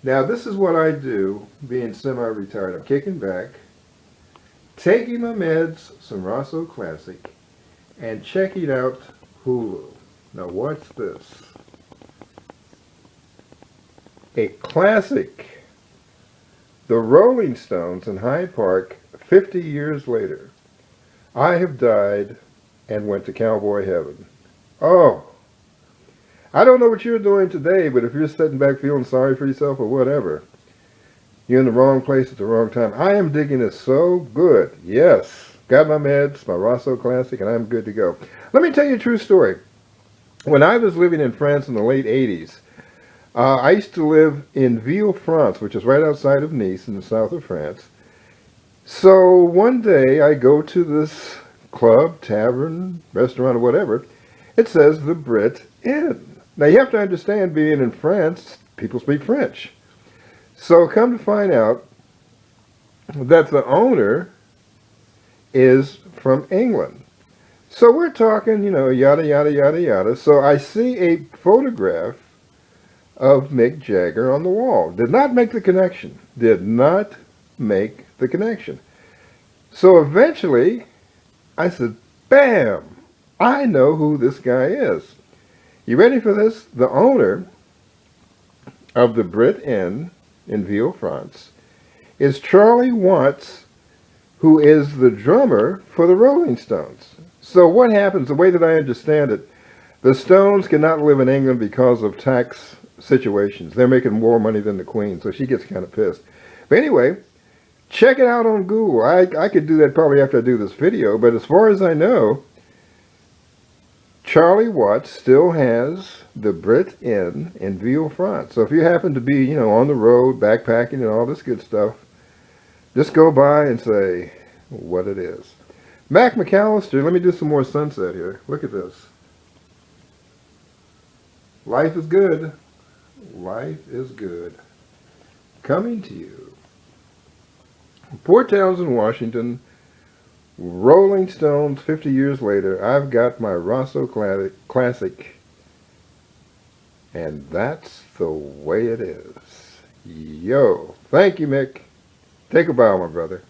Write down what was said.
Now this is what I do, being semi-retired. I'm kicking back, taking my meds, some Rosso Classic, and checking out Hulu. Now what's this? A classic. The Rolling Stones in Hyde Park 50 years later. I have died and went to cowboy heaven. Oh, I don't know what you're doing today, but if you're sitting back feeling sorry for yourself or whatever, you're in the wrong place at the wrong time. I am digging this so good. Yes. Got my meds, my Rosso Classic, and I'm good to go. Let me tell you a true story. When I was living in France in the late 80s, I used to live in Ville, France, which is right outside of Nice in the south of France. So one day I go to this club, tavern, restaurant, or whatever. It says the Brit Inn. Now you have to understand, being in France, people speak French. So come to find out that the owner is from England. So we're talking, yada, yada, yada, yada. So I see a photograph of Mick Jagger on the wall. Did not make the connection. Did not make the connection. So eventually, I said, bam! I know who this guy is. You ready for this? The owner of the Brit Inn in Ville, France, is Charlie Watts, who is the drummer for the Rolling Stones. So what happens, the way that I understand it, the Stones cannot live in England because of tax situations. They're making more money than the Queen, so she gets kind of pissed. But anyway, check it out on Google. I could do that probably after I do this video, but as far as I know, Charlie Watts still has the Brit Inn in Ville, France. So if you happen to be, on the road, backpacking and all this good stuff, just go by and say what it is. Mac McAllister, let me do some more sunset here. Look at this. Life is good. Life is good. Coming to you. Port Townsend, Washington. Rolling Stones 50 years later. I've got my Rosso Classic. And that's the way it is. Yo. Thank you, Mick. Take a bow, my brother.